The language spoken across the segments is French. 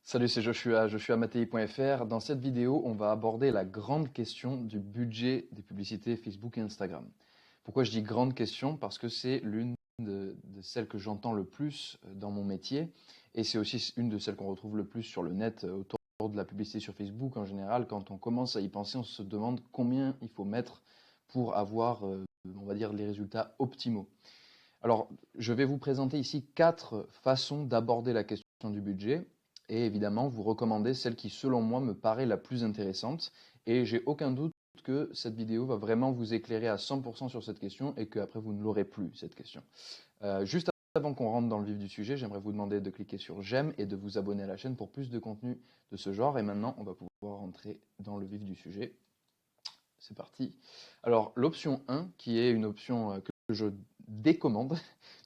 Salut, c'est Joshua, joshuamatei.fr. Dans cette vidéo, on va aborder la grande question du budget des publicités Facebook et Instagram. Pourquoi je dis grande question? Parce que c'est l'une de celles que j'entends le plus dans mon métier et c'est aussi une de celles qu'on retrouve le plus sur le net autour de la publicité sur Facebook en général. Quand on commence à y penser, on se demande combien il faut mettre pour avoir, on va dire, les résultats optimaux. Alors, je vais vous présenter ici 4 façons d'aborder la question du budget et évidemment vous recommander celle qui, selon moi, me paraît la plus intéressante. Et j'ai aucun doute que cette vidéo va vraiment vous éclairer à 100% sur cette question et qu'après vous ne l'aurez plus, cette question. Juste avant qu'on rentre dans le vif du sujet, j'aimerais vous demander de cliquer sur j'aime et de vous abonner à la chaîne pour plus de contenu de ce genre. Et maintenant, on va pouvoir rentrer dans le vif du sujet. C'est parti. Alors, l'option 1, qui est une option que je décommande,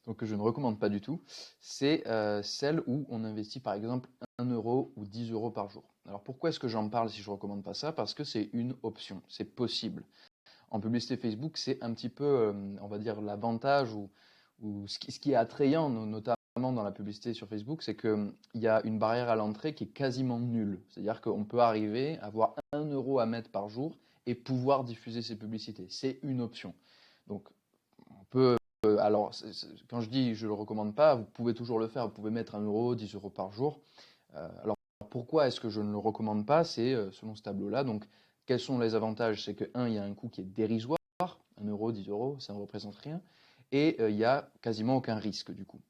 donc que je ne recommande pas du tout, c'est celle où on investit par exemple 1 euro ou 10 euros par jour. Alors, pourquoi est-ce que j'en parle si je ne recommande pas ça? Parce que c'est une option, c'est possible. En publicité Facebook, c'est un petit peu, on va dire, l'avantage ou ce qui est attrayant, notamment dans la publicité sur Facebook, c'est qu'il y a une barrière à l'entrée qui est quasiment nulle. C'est-à-dire qu'on peut arriver à avoir 1 euro à mettre par jour et pouvoir diffuser ses publicités. C'est une option. Donc, on peut. Alors, quand je dis je ne le recommande pas, vous pouvez toujours le faire. Vous pouvez mettre 1 euro, 10 euros par jour. Alors, pourquoi est-ce que je ne le recommande pas? C'est selon ce tableau-là. Donc, quels sont les avantages? C'est que, un, il y a un coût qui est dérisoire. 1 euro, 10 euros, ça ne représente rien. Et il n'y a quasiment aucun risque du coup.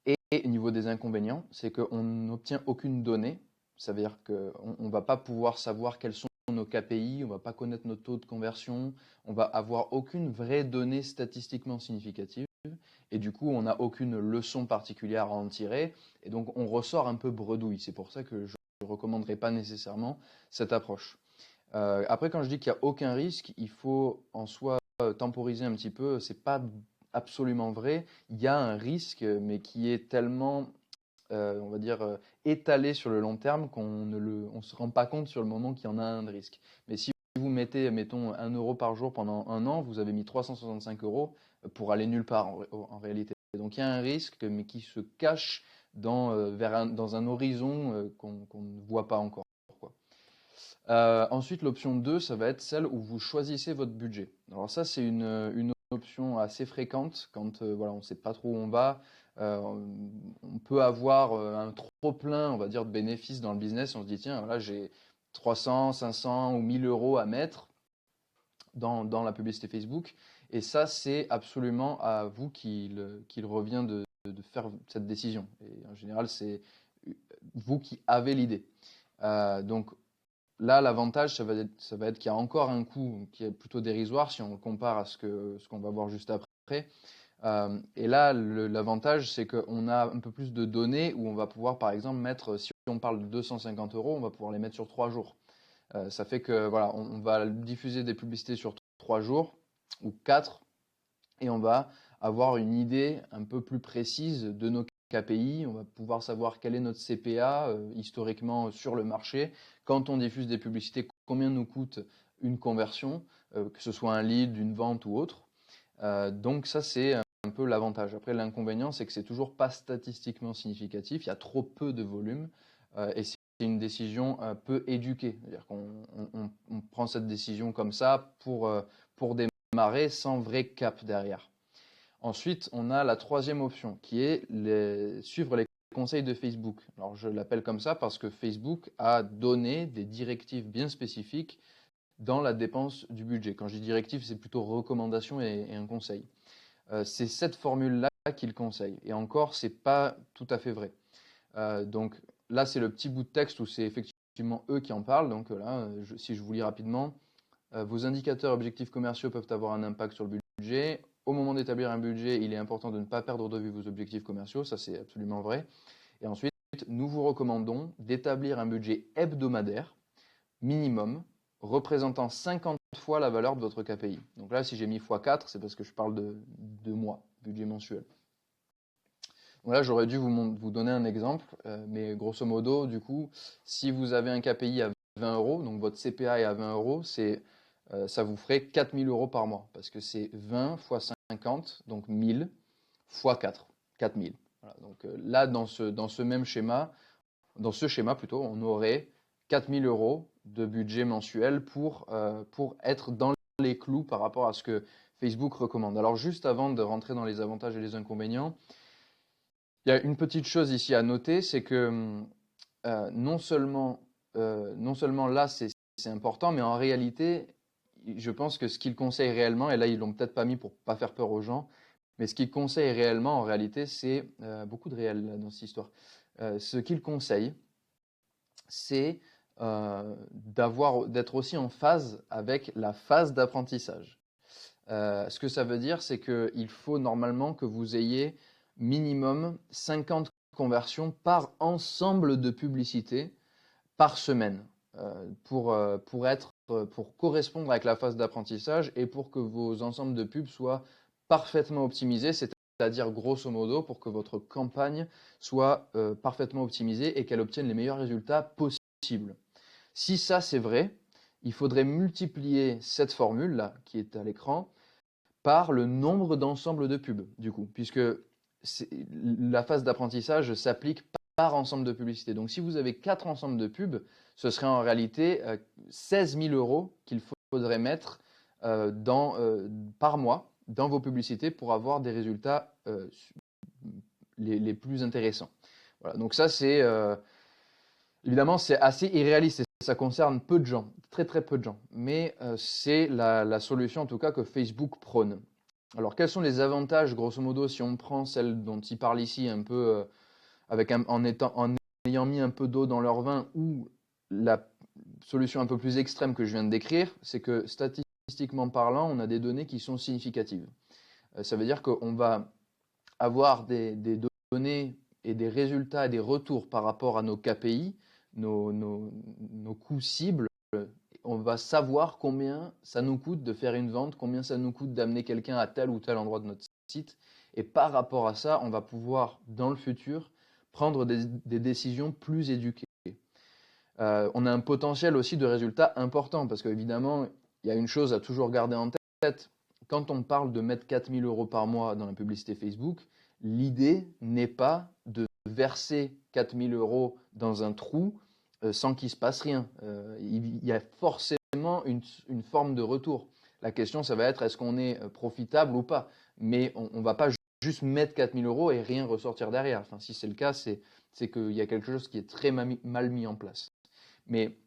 Et au niveau des inconvénients, c'est qu'on n'obtient aucune donnée. Ça veut dire qu'on ne va pas pouvoir savoir quels sont nos KPI, on ne va pas connaître notre taux de conversion, on va avoir aucune vraie donnée statistiquement significative. Et du coup, on n'a aucune leçon particulière à en tirer. Et donc, on ressort un peu bredouille. C'est pour ça que je ne recommanderais pas nécessairement cette approche. Après, quand je dis qu'il n'y a aucun risque, il faut en soi temporiser un petit peu. C'est pas absolument vrai. Il y a un risque, mais qui est tellement, on va dire, étalé sur le long terme qu'on on se rend pas compte sur le moment qu'il y en a un de risque. Mais si vous mettez, mettons, 1 euro par jour pendant un an, vous avez mis 365 euros pour aller nulle part en réalité. Donc il y a un risque, mais qui se cache dans un horizon qu'on ne voit pas encore, quoi. Ensuite, l'option 2, ça va être celle où vous choisissez votre budget. Alors ça, c'est une option assez fréquente quand voilà, on ne sait pas trop où on va. Euh, on peut avoir un trop-plein, on va dire, de bénéfices dans le business. On se dit, tiens, voilà, j'ai 300, 500 ou 1000 euros à mettre dans la publicité Facebook. Et ça, c'est absolument à vous qu'il revient de faire cette décision. Et en général, c'est vous qui avez l'idée. Donc, là, l'avantage, ça va être qu'il y a encore un coût qui est plutôt dérisoire si on le compare à ce qu'on va voir juste après. Et là, l'avantage, c'est qu'on a un peu plus de données où on va pouvoir, par exemple, mettre, si on parle de 250 euros, on va pouvoir les mettre sur 3 jours. Ça fait que voilà, on va diffuser des publicités sur 3 jours ou 4 et on va avoir une idée un peu plus précise de nos KPI. On va pouvoir savoir quel est notre CPA historiquement sur le marché. Quand on diffuse des publicités, combien nous coûte une conversion, que ce soit un lead, une vente ou autre. Donc ça, c'est un peu l'avantage. Après, l'inconvénient, c'est que c'est toujours pas statistiquement significatif. Il y a trop peu de volume et c'est une décision peu éduquée. C'est-à-dire qu'on prend cette décision comme ça pour démarrer sans vrai cap derrière. Ensuite, on a la troisième option qui est suivre les conseils de Facebook. Alors, je l'appelle comme ça parce que Facebook a donné des directives bien spécifiques dans la dépense du budget. Quand je dis directive, c'est plutôt recommandation et un conseil. C'est cette formule-là qu'il conseille. Et encore, c'est pas tout à fait vrai. Donc là, c'est le petit bout de texte où c'est effectivement eux qui en parlent. Donc là, si je vous lis rapidement, vos indicateurs objectifs commerciaux peuvent avoir un impact sur le budget. Au moment d'établir un budget, il est important de ne pas perdre de vue vos objectifs commerciaux. Ça, c'est absolument vrai. Et ensuite, nous vous recommandons d'établir un budget hebdomadaire minimum représentant 50 fois la valeur de votre KPI. Donc là, si j'ai mis x4, c'est parce que je parle de mois, budget mensuel. Donc là, j'aurais dû vous donner un exemple, mais grosso modo, du coup, si vous avez un KPI à 20 euros, donc votre CPA est à 20 euros, ça vous ferait 4000 euros par mois, parce que c'est 20 fois 50, donc 1000 fois 4, 4000. Voilà, donc là, dans ce même schéma, dans ce schéma plutôt, on aurait 4 000 € de budget mensuel pour être dans les clous par rapport à ce que Facebook recommande. Alors juste avant de rentrer dans les avantages et les inconvénients, il y a une petite chose ici à noter, c'est que non seulement là c'est important, mais en réalité, je pense que ce qu'ils conseillent réellement, et là ils l'ont peut-être pas mis pour pas faire peur aux gens, mais ce qu'ils conseillent réellement en réalité, c'est beaucoup de réel là, dans cette histoire. Ce qu'ils conseillent, c'est d'être aussi en phase avec la phase d'apprentissage. Ce que ça veut dire, c'est qu'il faut normalement que vous ayez minimum 50 conversions par ensemble de publicités par semaine pour correspondre avec la phase d'apprentissage et pour que vos ensembles de pubs soient parfaitement optimisés, c'est-à-dire grosso modo pour que votre campagne soit parfaitement optimisée et qu'elle obtienne les meilleurs résultats possibles. Si ça c'est vrai, il faudrait multiplier cette formule-là qui est à l'écran par le nombre d'ensembles de pubs, du coup, puisque la phase d'apprentissage s'applique par ensemble de publicités. Donc, si vous avez 4 ensembles de pubs, ce serait en réalité 16 000 € qu'il faudrait mettre par mois dans vos publicités pour avoir des résultats les plus intéressants. Voilà, donc ça, évidemment, c'est assez irréaliste et ça concerne peu de gens, très très peu de gens. Mais c'est la solution en tout cas que Facebook prône. Alors quels sont les avantages, grosso modo, si on prend celle dont il parle ici un peu en ayant mis un peu d'eau dans leur vin, ou la solution un peu plus extrême que je viens de décrire, c'est que statistiquement parlant, on a des données qui sont significatives. Ça veut dire qu'on va avoir des données et des résultats et des retours par rapport à nos KPI, nos coûts cibles. On va savoir combien ça nous coûte de faire une vente, combien ça nous coûte d'amener quelqu'un à tel ou tel endroit de notre site. Et par rapport à ça, on va pouvoir, dans le futur, prendre des décisions plus éduquées. On a un potentiel aussi de résultats important parce qu'évidemment, il y a une chose à toujours garder en tête. Quand on parle de mettre 4 000 € par mois dans la publicité Facebook, l'idée n'est pas de verser 4 000 € dans un trou sans qu'il ne se passe rien. Il y a forcément une forme de retour. La question, ça va être est-ce qu'on est profitable ou pas. Mais on ne va pas juste mettre 4 000 € et rien ressortir derrière. Enfin, si c'est le cas, c'est qu'il y a quelque chose qui est très mal mis en place. Mais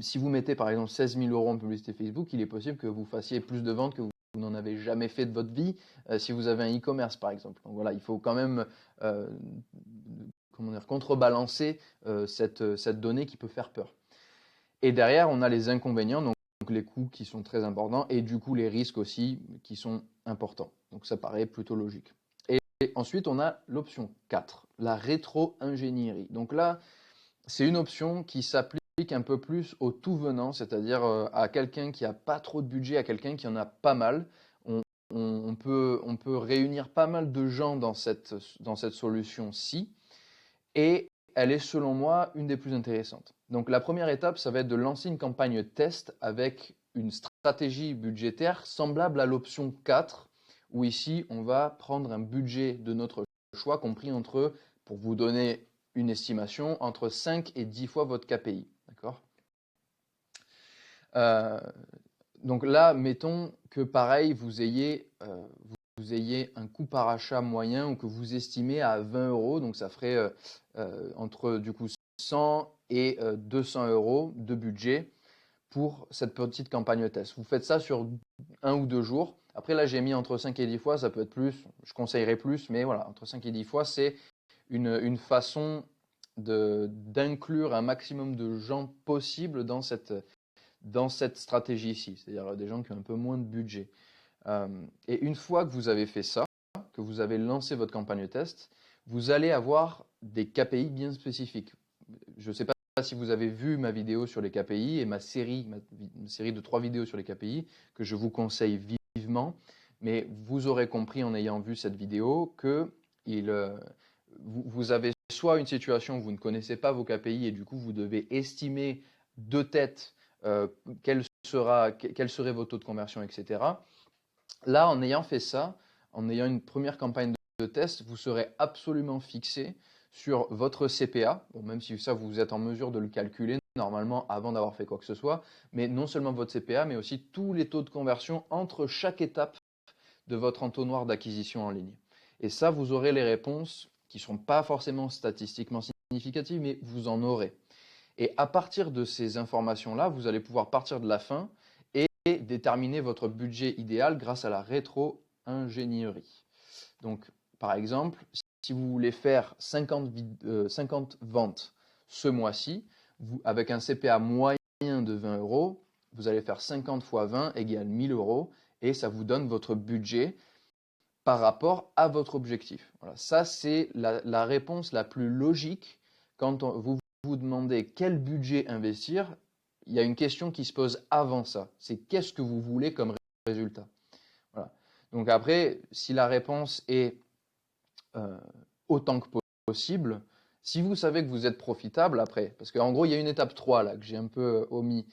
si vous mettez par exemple 16 000 € en publicité Facebook, il est possible que vous fassiez plus de ventes que vous n'en avez jamais fait de votre vie si vous avez un e-commerce par exemple. Donc voilà, il faut quand même contrebalancer cette donnée qui peut faire peur. Et derrière, on a les inconvénients, donc les coûts qui sont très importants et du coup les risques aussi qui sont importants. Donc ça paraît plutôt logique. Et ensuite, on a l'option 4, la rétro-ingénierie. Donc là, c'est une option qui s'applique un peu plus au tout venant, c'est-à-dire à quelqu'un qui n'a pas trop de budget, à quelqu'un qui en a pas mal. On peut réunir pas mal de gens dans cette solution-ci et elle est selon moi une des plus intéressantes. Donc la première étape, ça va être de lancer une campagne test avec une stratégie budgétaire semblable à l'option 4, où ici on va prendre un budget de notre choix compris entre, pour vous donner une estimation, entre 5 et 10 fois votre KPI. D'accord ? Donc là, mettons que pareil, vous ayez un coût par achat moyen ou que vous estimez à 20 €, donc ça ferait entre du coup 100 et 200 € de budget pour cette petite campagne test. Vous faites ça sur 1 ou 2 jours. Après là, j'ai mis entre 5 et 10 fois, ça peut être plus, je conseillerais plus, mais voilà, entre 5 et 10 fois, c'est une façon d'inclure un maximum de gens possible dans cette stratégie ici, c'est-à-dire des gens qui ont un peu moins de budget. Et une fois que vous avez fait ça, que vous avez lancé votre campagne test, vous allez avoir des KPI bien spécifiques. Je ne sais pas si vous avez vu ma vidéo sur les KPI et ma série de 3 vidéos sur les KPI que je vous conseille vivement, mais vous aurez compris en ayant vu cette vidéo que vous avez soit une situation où vous ne connaissez pas vos KPI et du coup vous devez estimer de tête quel serait votre taux de conversion, etc. Là, en ayant fait ça, en ayant une première campagne de test, vous serez absolument fixé sur votre CPA, bon, même si ça, vous êtes en mesure de le calculer normalement avant d'avoir fait quoi que ce soit, mais non seulement votre CPA, mais aussi tous les taux de conversion entre chaque étape de votre entonnoir d'acquisition en ligne. Et ça, vous aurez les réponses qui ne sont pas forcément statistiquement significatives, mais vous en aurez. Et à partir de ces informations-là, vous allez pouvoir partir de la fin et déterminer votre budget idéal grâce à la rétro-ingénierie. Donc, par exemple, si vous voulez faire 50 ventes ce mois-ci, avec un CPA moyen de 20 euros, vous allez faire 50 fois 20 égale 1000 euros et ça vous donne votre budget par rapport à votre objectif. Voilà, ça, c'est la réponse la plus logique quand vous vous demandez quel budget investir. Il y a une question qui se pose avant ça. C'est qu'est-ce que vous voulez comme résultat? Voilà. Donc après, si la réponse est autant que possible, si vous savez que vous êtes profitable après, parce qu'en gros, il y a une étape 3 là, que j'ai un peu omis,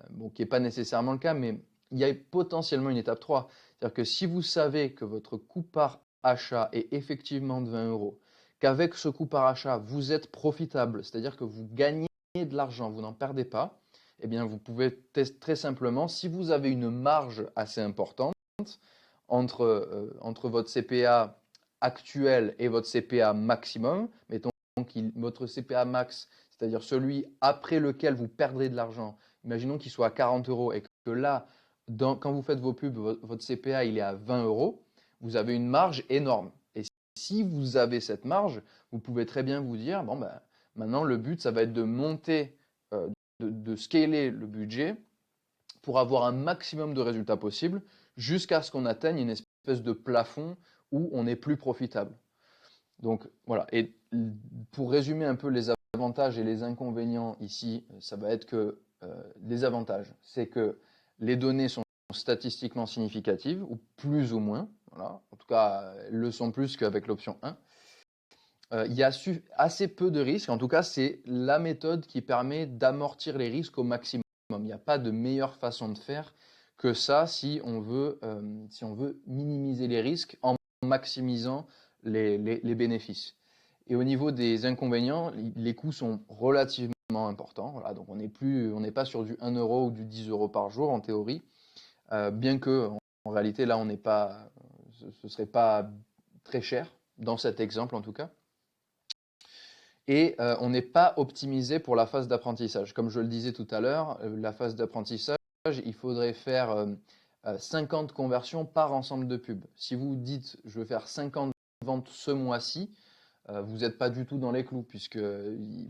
bon, qui n'est pas nécessairement le cas, mais il y a potentiellement une étape 3. C'est-à-dire que si vous savez que votre coût par achat est effectivement de 20 euros, qu'avec ce coût par achat, vous êtes profitable, c'est-à-dire que vous gagnez de l'argent, vous n'en perdez pas, eh bien, vous pouvez tester très simplement, si vous avez une marge assez importante entre votre CPA actuel et votre CPA maximum, mettons votre CPA max, c'est-à-dire celui après lequel vous perdrez de l'argent, imaginons qu'il soit à 40 euros et que là, quand vous faites vos pubs, votre CPA il est à 20 euros, vous avez une marge énorme. Et si vous avez cette marge, vous pouvez très bien vous dire, bon, ben, maintenant le but, ça va être de monter, de scaler le budget pour avoir un maximum de résultats possibles jusqu'à ce qu'on atteigne une espèce de plafond où on est plus profitable. Donc voilà, et pour résumer un peu les avantages et les inconvénients ici, ça va être que les avantages, c'est que les données sont statistiquement significatives, ou plus ou moins, voilà. En tout cas, elles le sont plus qu'avec l'option 1. Il y a assez peu de risques, en tout cas c'est la méthode qui permet d'amortir les risques au maximum. Il n'y a pas de meilleure façon de faire que ça si on veut minimiser les risques en maximisant les bénéfices. Et au niveau des inconvénients, les coûts sont relativement importants. Voilà, donc on n'est pas sur du 1 euro ou du 10 euros par jour en théorie, bien que en réalité là ce serait pas très cher dans cet exemple en tout cas. Et on n'est pas optimisé pour la phase d'apprentissage. Comme je le disais tout à l'heure, la phase d'apprentissage, il faudrait faire 50 conversions par ensemble de pubs. Si vous dites je veux faire 50 ventes ce mois-ci, vous n'êtes pas du tout dans les clous, puisqu'il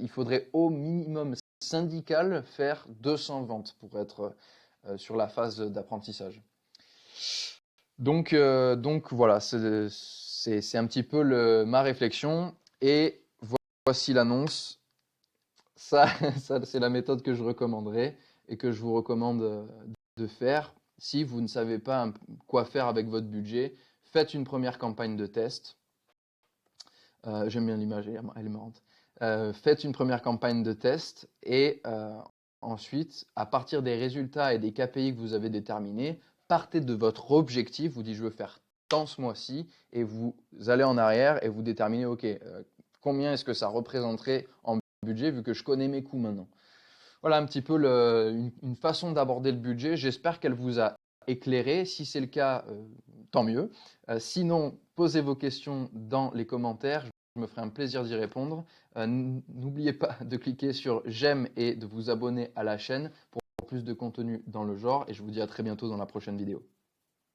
faudrait au minimum syndical faire 200 ventes pour être sur la phase d'apprentissage. Donc voilà, c'est un petit peu ma réflexion. Et voici l'annonce. Ça c'est la méthode que je recommanderais et que je vous recommande de faire. Si vous ne savez pas quoi faire avec votre budget, faites une première campagne de test. J'aime bien l'image, elle est marrante. Faites une première campagne de test et ensuite, à partir des résultats et des KPI que vous avez déterminés, partez de votre objectif. Vous dites je veux faire tant ce mois-ci et vous allez en arrière et vous déterminez ok, combien est-ce que ça représenterait en budget vu que je connais mes coûts maintenant. Voilà un petit peu une façon d'aborder le budget. J'espère qu'elle vous a éclairé. Si c'est le cas, tant mieux. Sinon, posez vos questions dans les commentaires. Je me ferai un plaisir d'y répondre. N'oubliez pas de cliquer sur j'aime et de vous abonner à la chaîne pour plus de contenu dans le genre. Et je vous dis à très bientôt dans la prochaine vidéo.